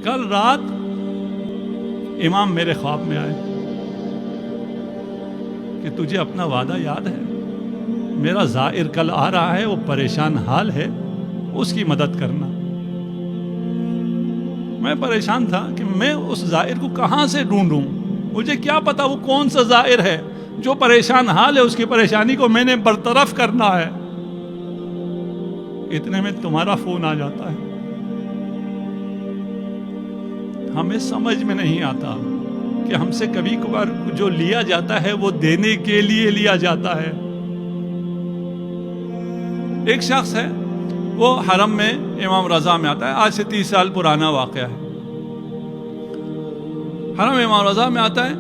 کل رات امام میرے خواب میں آئے کہ تجھے اپنا وعدہ یاد ہے؟ میرا زائر کل آ رہا ہے، وہ پریشان حال ہے، اس کی مدد کرنا۔ میں پریشان تھا کہ میں اس زائر کو کہاں سے ڈھونڈوں، مجھے کیا پتا وہ کون سا زائر ہے جو پریشان حال ہے، اس کی پریشانی کو میں نے برطرف کرنا ہے۔ اتنے میں تمہارا فون آ جاتا ہے۔ ہمیں سمجھ میں نہیں آتا کہ ہم سے کبھی کبھار جو لیا جاتا ہے وہ دینے کے لیے لیا جاتا ہے۔ ایک شخص ہے، وہ حرم میں امام رضا میں آتا ہے، آج سے 30 سال پرانا واقعہ ہے۔ حرم امام رضا میں آتا ہے،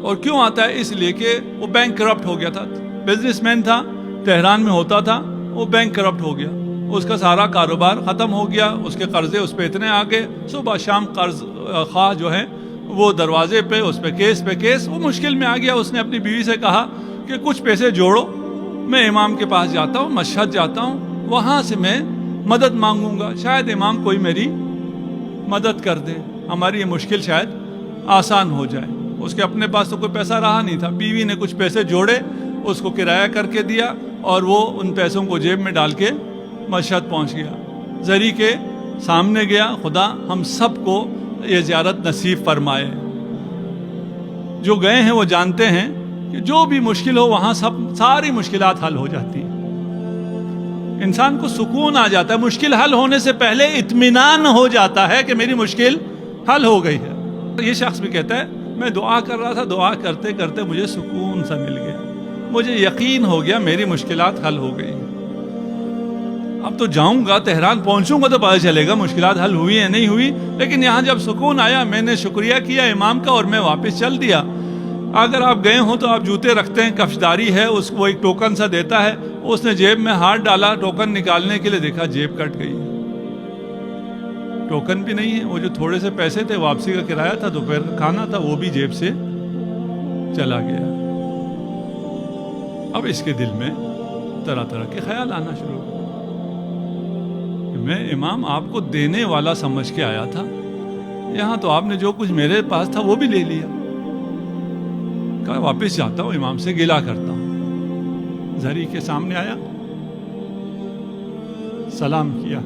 اور کیوں آتا ہے؟ اس لیے کہ وہ بینک کرپٹ ہو گیا تھا، بزنس مین تھا، تہران میں ہوتا تھا، وہ بینک کرپٹ ہو گیا، اس کا سارا کاروبار ختم ہو گیا، اس کے قرضے اس پہ اتنے آ گئے، صبح شام قرض خواہ جو ہے وہ دروازے پہ، اس پہ کیس، وہ مشکل میں آ گیا۔ اس نے اپنی بیوی سے کہا کہ کچھ پیسے جوڑو، میں امام کے پاس جاتا ہوں، مشہد جاتا ہوں، وہاں سے میں مدد مانگوں گا، شاید امام کوئی میری مدد کر دے، ہماری یہ مشکل شاید آسان ہو جائے۔ اس کے اپنے پاس تو کوئی پیسہ رہا نہیں تھا، بیوی نے کچھ پیسے جوڑے، اس کو کرایہ کر کے دیا، اور وہ ان پیسوں کو جیب میں ڈال کے مشہد پہنچ گیا، زری کے سامنے گیا۔ خدا ہم سب کو یہ زیارت نصیب فرمائے۔ جو گئے ہیں وہ جانتے ہیں کہ جو بھی مشکل ہو وہاں ساری مشکلات حل ہو جاتی ہیں، انسان کو سکون آ جاتا ہے، مشکل حل ہونے سے پہلے اطمینان ہو جاتا ہے کہ میری مشکل حل ہو گئی ہے۔ یہ شخص بھی کہتا ہے میں دعا کر رہا تھا، دعا کرتے کرتے مجھے سکون سا مل گیا، مجھے یقین ہو گیا میری مشکلات حل ہو گئی۔ اب تو جاؤں گا، تہران پہنچوں گا تو پتہ چلے گا مشکلات حل ہوئی ہیں نہیں ہوئی، لیکن یہاں جب سکون آیا میں نے شکریہ کیا امام کا اور میں واپس چل دیا۔ اگر آپ گئے ہوں تو آپ جوتے رکھتے ہیں، کفشداری ہے، اس کو ایک ٹوکن سا دیتا ہے، اس نے جیب میں ہاتھ ڈالا ٹوکن نکالنے کے لیے، دیکھا جیب کٹ گئی، ٹوکن بھی نہیں ہے، وہ جو تھوڑے سے پیسے تھے واپسی کا کرایہ تھا، دوپہر کا کھانا تھا، وہ بھی جیب سے چلا گیا۔ اب اس کے دل میں طرح طرح کے خیال آنا شروع ہو، میں امام آپ کو دینے والا سمجھ کے آیا تھا، یہاں تو آپ نے جو کچھ میرے پاس تھا وہ بھی لے لیا۔ کہا واپس جاتا ہوں، امام سے گلہ کرتا ہوں۔ زری کے سامنے آیا، سلام کیا،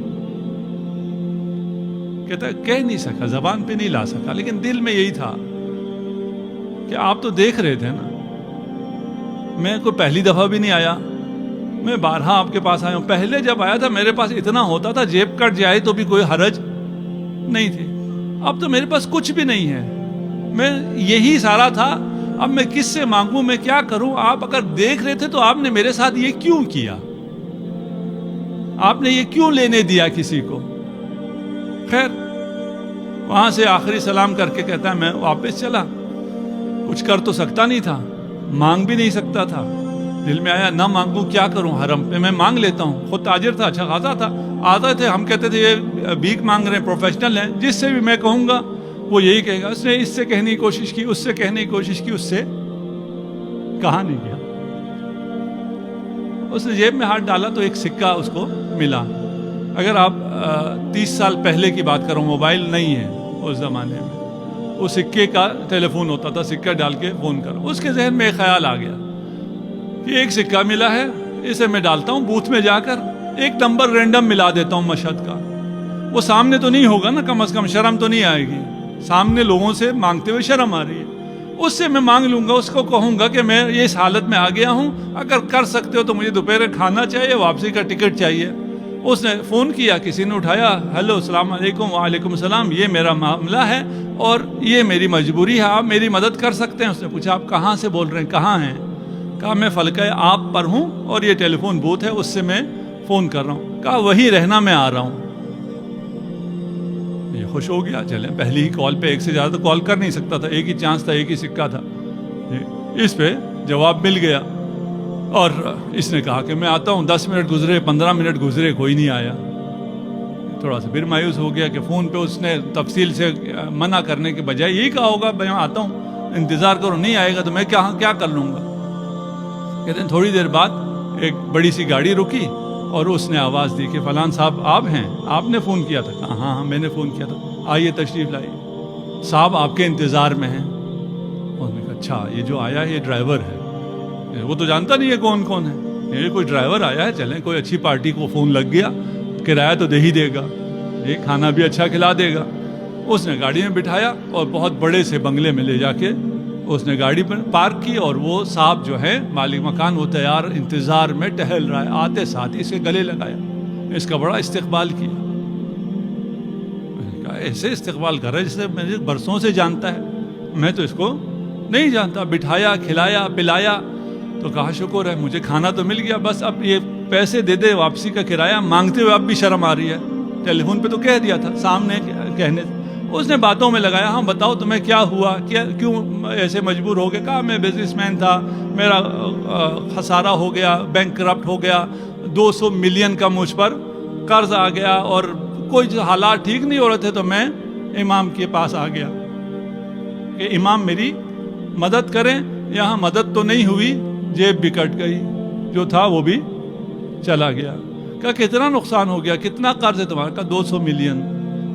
کہتا ہے کہہ نہیں سکا، زبان پہ نہیں لا سکا، لیکن دل میں یہی تھا کہ آپ تو دیکھ رہے تھے نا، میں کوئی پہلی دفعہ بھی نہیں آیا، میں بارہا آپ کے پاس آیا ہوں، پہلے جب آیا تھا میرے پاس اتنا ہوتا تھا، جیب کٹ جائے تو بھی کوئی حرج نہیں تھی، اب تو میرے پاس کچھ بھی نہیں ہے، میں یہی سارا تھا، اب میں کس سے مانگوں، میں کیا کروں؟ آپ اگر دیکھ رہے تھے تو آپ نے میرے ساتھ یہ کیوں کیا؟ آپ نے یہ کیوں لینے دیا کسی کو؟ خیر وہاں سے آخری سلام کر کے کہتا ہے میں واپس چلا، کچھ کر تو سکتا نہیں تھا، مانگ بھی نہیں سکتا تھا، دل میں آیا نہ مانگوں کیا کروں، حرم پہ میں مانگ لیتا ہوں، خود تاجر تھا، اچھا خاصا تھا، آتے تھے، ہم کہتے تھے یہ بھیک مانگ رہے ہیں، پروفیشنل ہیں، جس سے بھی میں کہوں گا وہ یہی کہے گا۔ اس نے اس سے کہنے کی کوشش کی، اس سے کہنے کی کوشش کی، اس سے کہا نہیں گیا۔ اس نے جیب میں ہاتھ ڈالا تو ایک سکہ اس کو ملا۔ اگر آپ 30 سال پہلے کی بات کرو، موبائل نہیں ہے اس زمانے میں، وہ سکے کا ٹیلی فون ہوتا تھا، سکہ ڈال کے فون کرو۔ اس کے ذہن میں ایک خیال آ گیا کہ ایک سکہ ملا ہے، اسے میں ڈالتا ہوں بوتھ میں جا کر، ایک نمبر رینڈم ملا دیتا ہوں مشہد کا، وہ سامنے تو نہیں ہوگا نا، کم از کم شرم تو نہیں آئے گی، سامنے لوگوں سے مانگتے ہوئے شرم آ رہی ہے، اس سے میں مانگ لوں گا، اس کو کہوں گا کہ میں اس حالت میں آ گیا ہوں، اگر کر سکتے ہو تو مجھے دوپہر کھانا چاہیے، واپسی کا ٹکٹ چاہیے۔ اس نے فون کیا، کسی نے اٹھایا، ہیلو السلام علیکم، وعلیکم السلام، یہ میرا معاملہ ہے اور یہ میری مجبوری ہے، آپ میری مدد کر سکتے ہیں؟ اس نے پوچھا آپ کہاں سے بول رہے ہیں، کہاں ہیں؟ کہا میں فلکہ آپ پر ہوں اور یہ ٹیلی فون بوتھ ہے، اس سے میں فون کر رہا ہوں۔ کہا وہی رہنا، میں آ رہا ہوں۔ یہ خوش ہو گیا، چلیں پہلی ہی کال پہ ایک سے زیادہ تو کال کر نہیں سکتا تھا، ایک ہی چانس تھا، ایک ہی سکہ تھا، اس پہ جواب مل گیا۔ اور اس نے کہا کہ میں آتا ہوں، 10 منٹ گزرے، 15 منٹ گزرے، کوئی نہیں آیا۔ تھوڑا سا پھر مایوس ہو گیا کہ فون پہ اس نے تفصیل سے منع کرنے کے بجائے یہی کہا ہوگا میں آتا ہوں، انتظار کرو، نہیں آئے گا تو میں کیا کر لوں گا۔ کہتے ہیں تھوڑی دیر بعد ایک بڑی سی گاڑی رکی اور اس نے آواز دی کہ فلان صاحب آپ ہیں، آپ نے فون کیا تھا؟ کہا ہاں میں نے فون کیا تھا۔ آئیے تشریف لائیے، صاحب آپ کے انتظار میں ہیں۔ اور میں کہا اچھا یہ جو آیا ہے یہ ڈرائیور ہے، وہ تو جانتا نہیں ہے کون کون ہے، یہ کوئی ڈرائیور آیا ہے، چلیں کوئی اچھی پارٹی کو فون لگ گیا، کرایہ تو دے ہی دے گا، یہ کھانا بھی اچھا کھلا دے گا۔ اس نے گاڑی میں بٹھایا اور بہت بڑے سے بنگلے میں لے جا کے اس نے گاڑی پر پارک کی، اور وہ صاحب جو ہے مالک مکان وہ تیار انتظار میں ٹہل رہا ہے، آتے ساتھ اسے گلے لگایا، اس کا بڑا استقبال کیا۔ میں نے کہا ایسے استقبال کر رہا ہے جسے مجھے برسوں سے جانتا ہے، میں تو اس کو نہیں جانتا۔ بٹھایا، کھلایا، پلایا، تو کہا شکر ہے مجھے کھانا تو مل گیا، بس اب یہ پیسے دے دے، واپسی کا کرایہ مانگتے ہوئے اب بھی شرم آ رہی ہے، ٹیلی فون پہ تو کہہ دیا تھا، سامنے کہنے اس نے باتوں میں لگایا، ہاں بتاؤ تمہیں کیا ہوا، کیوں ایسے مجبور ہو گئے؟ کہا میں بزنس مین تھا، میرا خسارہ ہو گیا، بینک کرپٹ ہو گیا، 200 ملین کا مجھ پر قرض آ گیا، اور کوئی حالات ٹھیک نہیں ہو رہے تھے، تو میں امام کے پاس آ گیا کہ امام میری مدد کریں۔ یہاں مدد تو نہیں ہوئی، جیب بھی کٹ گئی، جو تھا وہ بھی چلا گیا۔ کہا کتنا نقصان ہو گیا، کتنا قرض ہے تمہارا؟ کہا 200 ملین۔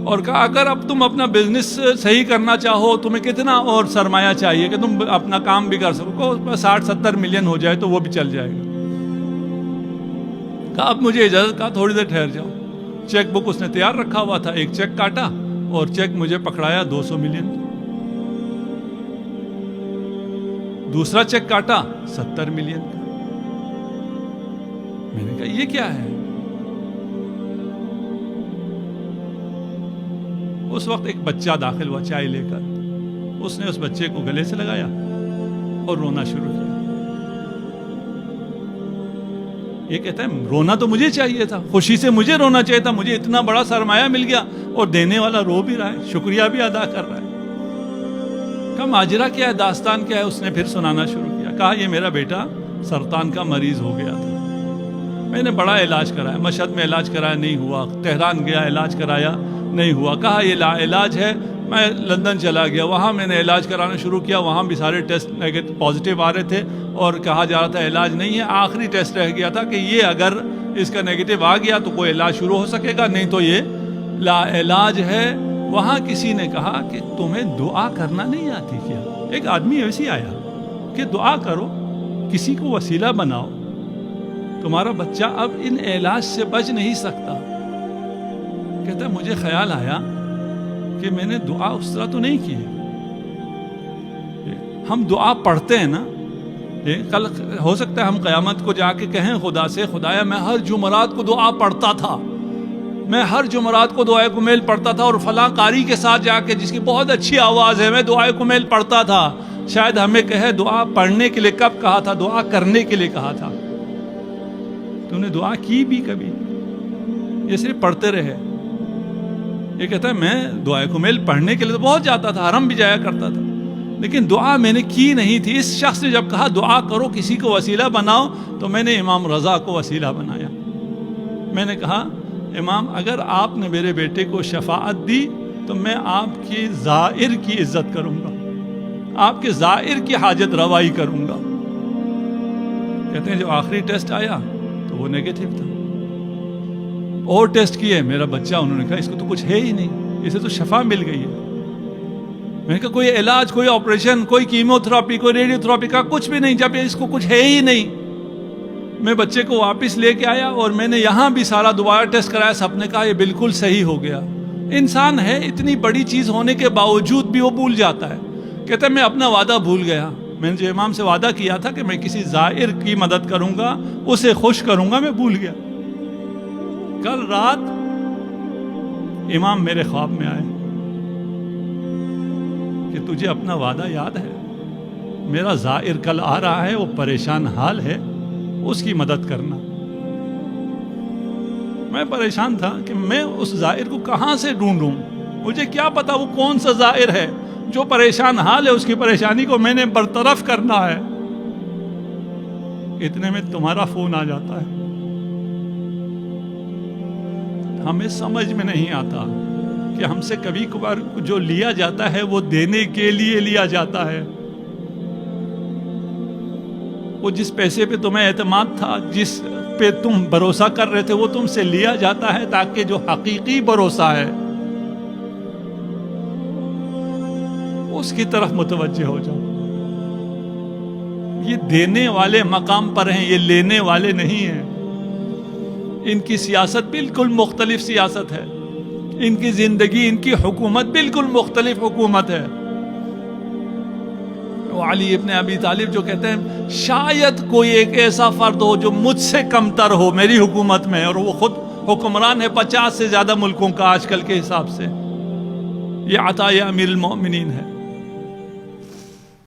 اور کہا اگر اب تم اپنا بزنس صحیح کرنا چاہو تمہیں کتنا اور سرمایہ چاہیے کہ تم اپنا کام بھی کر سکو؟ 60-70 ملین ہو جائے تو وہ بھی چل جائے گا۔ کہا اب مجھے اجازت، کہا تھوڑی دیر ٹھہر جاؤ۔ چیک بک اس نے تیار رکھا ہوا تھا، ایک چیک کاٹا اور چیک مجھے پکڑایا 200 ملین۔ دوسرا چیک کاٹا 70 ملین کا۔ میں نے کہا یہ کیا ہے؟ اس وقت ایک بچہ داخل ہوا چائے لے کر، اس نے اس بچے کو گلے سے لگایا اور رونا شروع کیا۔ یہ کہتا ہے رونا تو مجھے چاہیے تھا، خوشی سے مجھے رونا چاہیے تھا، مجھے اتنا بڑا سرمایہ مل گیا اور دینے والا رو بھی رہا ہے، شکریہ بھی ادا کر رہا ہے۔ کہا ماجرا کیا ہے، داستان کیا ہے؟ اس نے پھر سنانا شروع کیا۔ کہا یہ میرا بیٹا سرطان کا مریض ہو گیا تھا، میں نے بڑا علاج کرایا، مشہد میں علاج کرایا نہیں ہوا، تہران گیا علاج کرایا نہیں ہوا، کہا یہ لا علاج ہے، میں لندن چلا گیا، وہاں میں نے علاج کرانا شروع کیا، وہاں بھی سارے ٹیسٹ پازیٹیو آ رہے تھے اور کہا جا رہا تھا علاج نہیں ہے۔ آخری ٹیسٹ رہ گیا تھا کہ یہ اگر اس کا نیگیٹو آ گیا تو کوئی علاج شروع ہو سکے گا، نہیں تو یہ لا علاج ہے۔ وہاں کسی نے کہا کہ تمہیں دعا کرنا نہیں آتی کیا؟ ایک آدمی ایسی آیا کہ دعا کرو، کسی کو وسیلہ بناؤ، تمہارا بچہ اب ان علاج سے بچ نہیں سکتا۔ کہتا ہے مجھے خیال آیا کہ میں نے دعا اس طرح تو نہیں کی۔ ہم دعا پڑھتے ہیں نا، کل ہو سکتا ہے ہم قیامت کو جا کے کہیں خدا سے، خدایا میں ہر جمعرات کو دعا پڑھتا تھا، میں ہر جمعرات کو دعائے کمیل پڑھتا تھا، اور فلاں قاری کے ساتھ جا کے جس کی بہت اچھی آواز ہے میں دعائے کمیل پڑھتا تھا۔ شاید ہمیں کہے دعا پڑھنے کے لیے کب کہا تھا، دعا کرنے کے لیے کہا تھا۔ تم نے دعا کی بھی کبھی؟ یہ صرف پڑھتے رہے۔ یہ کہتا ہے میں دعائے کمیل پڑھنے کے لیے تو بہت جاتا تھا، حرم بھی جایا کرتا تھا، لیکن دعا میں نے کی نہیں تھی۔ اس شخص نے جب کہا دعا کرو، کسی کو وسیلہ بناؤ، تو میں نے امام رضا کو وسیلہ بنایا۔ میں نے کہا امام اگر آپ نے میرے بیٹے کو شفاعت دی تو میں آپ کی زائر کی عزت کروں گا، آپ کے زائر کی حاجت روائی کروں گا۔ کہتے ہیں جو آخری ٹیسٹ آیا تو وہ نیگیٹو تھا، اور ٹیسٹ کیے، میرا بچہ، انہوں نے کہا اس کو تو کچھ ہے ہی نہیں، اسے تو شفا مل گئی ہے۔ میں نے کہا کوئی علاج، کوئی آپریشن، کوئی کیمو تھراپی، کوئی ریڈیو تھراپی کا کچھ بھی نہیں، جب اس کو کچھ ہے ہی نہیں۔ میں بچے کو واپس لے کے آیا اور میں نے یہاں بھی سارا دوبارہ ٹیسٹ کرایا، سب نے کہا یہ بالکل صحیح ہو گیا۔ انسان ہے، اتنی بڑی چیز ہونے کے باوجود بھی وہ بھول جاتا ہے۔ کہتا ہے میں اپنا وعدہ بھول گیا، میں نے جو امام سے وعدہ کیا تھا کہ میں کسی زائر کی مدد کروں گا، اسے خوش کروں گا، میں بھول گیا۔ کل رات امام میرے خواب میں آئے کہ تجھے اپنا وعدہ یاد ہے، میرا زائر کل آ رہا ہے، وہ پریشان حال ہے، اس کی مدد کرنا۔ میں پریشان تھا کہ میں اس زائر کو کہاں سے ڈھونڈوں، مجھے کیا پتا وہ کون سا زائر ہے جو پریشان حال ہے، اس کی پریشانی کو میں نے برطرف کرنا ہے۔ اتنے میں تمہارا فون آ جاتا ہے۔ ہمیں سمجھ میں نہیں آتا کہ ہم سے کبھی کبھار جو لیا جاتا ہے وہ دینے کے لیے لیا جاتا ہے۔ وہ جس پیسے پہ تمہیں اعتماد تھا، جس پہ تم بھروسہ کر رہے تھے، وہ تم سے لیا جاتا ہے تاکہ جو حقیقی بھروسہ ہے اس کی طرف متوجہ ہو جاؤ. یہ دینے والے مقام پر ہیں, یہ لینے والے نہیں ہیں. ان کی سیاست بالکل مختلف سیاست ہے, ان کی زندگی, ان کی حکومت بالکل مختلف حکومت ہے. علی ابن ابی طالب جو کہتے ہیں شاید کوئی ایک ایسا فرد ہو جو مجھ سے کمتر ہو میری حکومت میں, اور وہ خود حکمران ہے 50 سے زیادہ ملکوں کا آج کل کے حساب سے. یہ عطا امیر المومنین ہے.